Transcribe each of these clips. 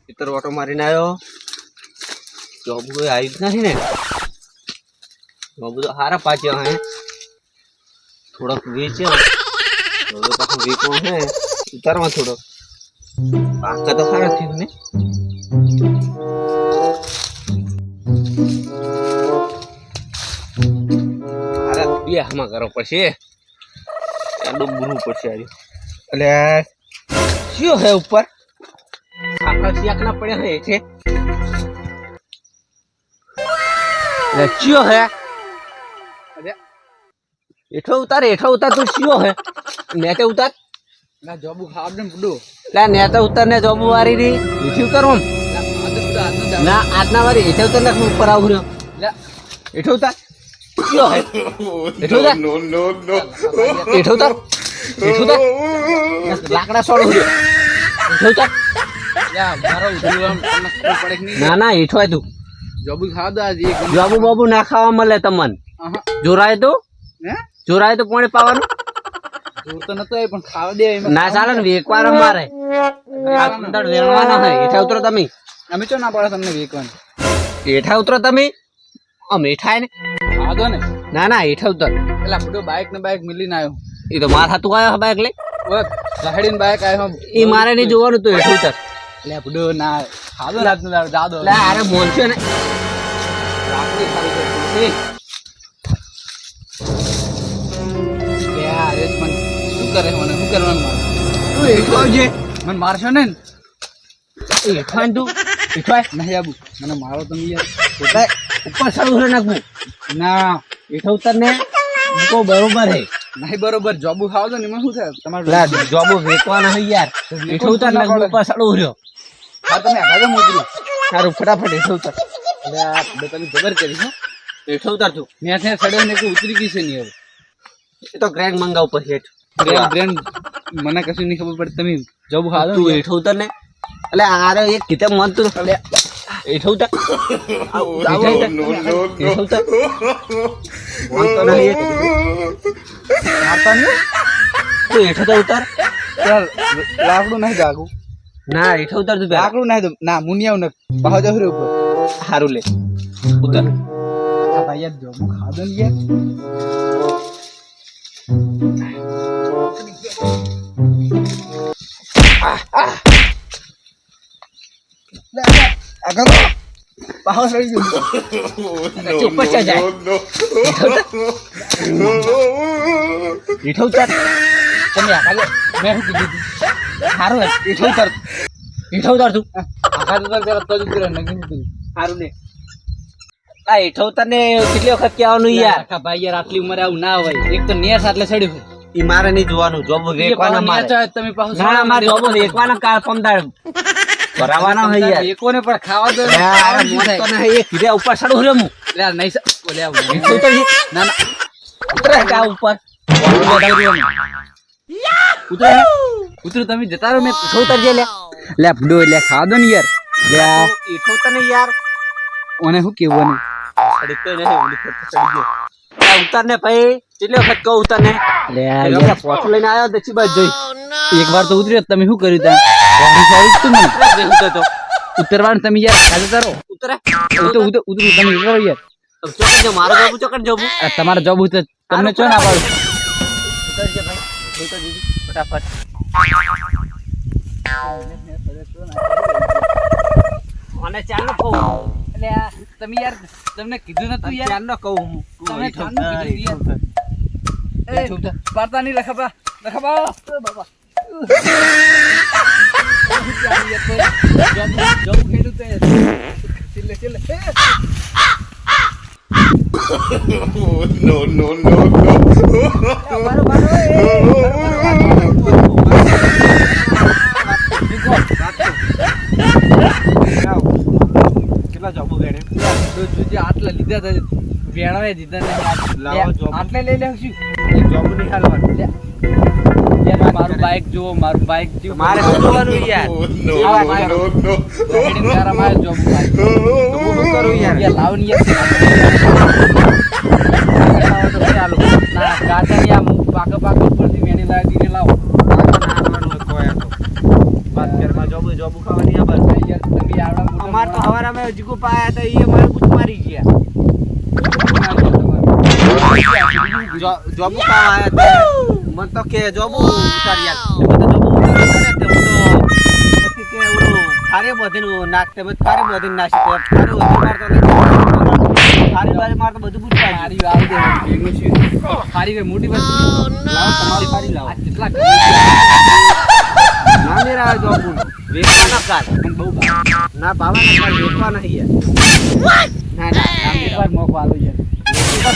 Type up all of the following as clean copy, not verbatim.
इतर ऑटो मारीने आयो जॉब कोई आई नहीं ने जॉब तो हारा पाच्यो है थोड़ा वेचे तो पाछो वीको है उतारवा थोड़ो पाका तो हारा थी ने हारा बे हमा करो पछे एडो गुरु पछे आरी એટલે क्यों है ऊपर आकाश याकना पड़े हैं थे क्यों है अरे एठो उतार तू क्यों है नेते उतार ना जॉब खाब ने बुडो ला नेता उतार ने जॉब वारी री इठी उतार हम ना आजना वारी एठो उतार ना ऊपर आउ रे ला एठो उतार क्यों है एठो उतार नो नो नो एठो उतार लाकड़ा छोड़ो रे एठो उतार या मारो उठीवा तने पड़े नहीं ना ना एठो है तू जॉब खा दो आज एक जॉब बाबू ना खावा मले तमन जोराय तो हैं जोराय तो कोणे पावानो दूर तो नतो है पण खावा दे ना चाले ने वेकवार मारे आ अंदर वेणवाना है एठा उतरो तमी અમે તો ના પાડે તમને વેકવાન एठा उतरो तमी हम एठा ने ખા દો ને ना ना एठा उतर પેલા બુડો બાઈક ને બાઈક મિલીને આવ્યો ई तो मार हाथू आयो बाइक ले ઓય ગાડીને બાઈક આવ્યો ई मारे नहीं जोવાનું तो एठा उतर લે બુડો ના ખા દો રાત ને જા દો લે अरे मोन छे ने રાખડી ખાલી દે યાર એ પણ શું કરે મને શું કરવાનું મારે तू एठो जे મને મારશો ને एठा तू एठा નહીં આબુ મને મારો તમે યાર એટલે ऊपर चढ़ो रे नाखू ના एठा उतर ने को बरोबर है નહીં બરોબર જોબુ ખાવ તો નિમન શું થાય તમારું ला जॉब वेकवाना है यार एठा उतर ने ऊपर चढ़ो रे હા તમે આગળ મોજરો तारो फटाफट एठा उतर લે આ બે તમે જબર કરી છો एठा उतर तू મેં ત્યાં સડ્યો ને કે ઉતરી ગઈ છે નહીં હવે ये तो ग्रैंड मंगाऊ पर हेठ ગ્રેન્ડ મને કશું નહીં ખબર પડે તમે જોબ ખાવ तू एठा उतर ने એટલે આરે એક કિતે મન તું એટલે એઠો ઉતર એઠો ઉતર મન તો નહીં એક મારતા નહીં તું એઠો તો ઉતર યાર લાકડું નહીં જાગું ના એઠો ઉતર તું લાકડું નહીં તો ના મુનિયાવ ન બહાર જાવ રે ઉપર હારું લે ઉતર આ ભાઈ યાર જોબ ખાવ દો ને યાર આગળ બહાર સડી ગયું ચૂપ પર જાય એઠો ઉતર તમે આગળ મેં શું કીધું હારું એઠો ઉતર તું આગળ તો જરા તો જ ઉતરે નગી ઉતરી હારું લે આ એઠો ઉતર ને કેટલી વખત કહેવાનું યાર આખા ભાઈ યાર આટલી ઉંમરે આવું ના હોય એક તો નેસ આટલે સડ્યું હોય ઈ મારે નહીં જોવાનું જોબ વેકવાના મારે તમે પાછું ના મારે જોબ વેકવાના કાર પમદાર કરાવવાનો હે યાર એકોને પણ ખાવા દો યાર મન તો નહીં એક કીધે ઉપર ચડું રે હું યાર નહીં બોલે આવું એઠો ઉતર ના ના ઉતરે કા ઉપર ઉતરે ઉતરો તમે જતા રહો મેં એઠો ઉતર જે લે લે બડો લે ખાવા દો ને યાર લે એઠો ઉતર ને યાર ઓને શું કેવું ને સડી તો નહીં ઓલી ફટ ચડી ગયો આ ઉતર ને ભાઈ કેટલી વખત કહું ઉતર ને લે યાર પોઠું લઈને આવ્યો દક્ષી બાજુ જોઈ એક વાર તો ઉતર્યો તમે શું કર્યું તા તું ઉતર તો ઉતરવાનું તમે યાર ખાલી કરો ઉતરે ઉતરો તમે ઉતરો યાર ચોકડ જો મારો બાબુ ચોકડ જોબુ આ તમારો જોબ ઉતર તમને ચો ના પાડું ઉતર જે ભાઈ ઉતર જીજી ફટાફટ મને ચાલો કહું એટલે તમે યાર તમને કીધું નતું યાર ચાલો કહું હું તમે ચાંદનું કીધું યાર પાડતા નહીં લખાબા બાબા જોબ ખેડું તો ચિલ્લે no. કેટલા જોબો વેણે આટલા લીધા હતા વેણાવે દીધા ને આટલે લઈ લેવશું જોબ નહીં હાલવાનું યાર મારું બાઈક જો મારું બાઈક જો મારે શું જોવાનું યાર No. મારા જોબ તો હું શું કરું યાર લાવની યાર ચાલો ના કાચા યાર પાકા ઉપરથી મેની લાવી દીને લાવો વાત ઘરમાં જોબ ખાવાની આ બસ યાર તમે આવડા મોટા અમાર તો હવારામાં જીગો પાયા હતા ઈ અમારે કુછ મારી ગયા જોબુ ખાવા આયા હતા મન તો કે જોબુ ઉતારી યાર તો જોબુ ઉતારી કરે તે હું તો પછી કે ઓલો થારે બધીનું નાખતે બધ થારે બધીનું નાખી તો થારે બધીનું મારતો થારે બારે મારતો બધું પૂછવા હારી આવ દે ભેગું છે હારી વે મોટી વસ્તુ લાવો તમારી ફાડી લાવો આ કેટલા ના મેરા જોબુ વેચવા ના કાલ પણ બહુ ના પાવાના કાલ વેચવા નહીં યાર ના ના આમ એકવાર મોકો આલો યાર ના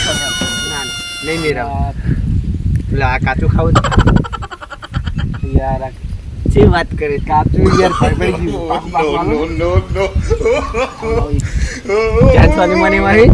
ના નહીં મેરા પેલા આ કાચું ખાવું યાર છે વાત કરે કાચું યાર ફરફડી ગયું પાક પાક વાલો no. ચાંચવાની મને મારી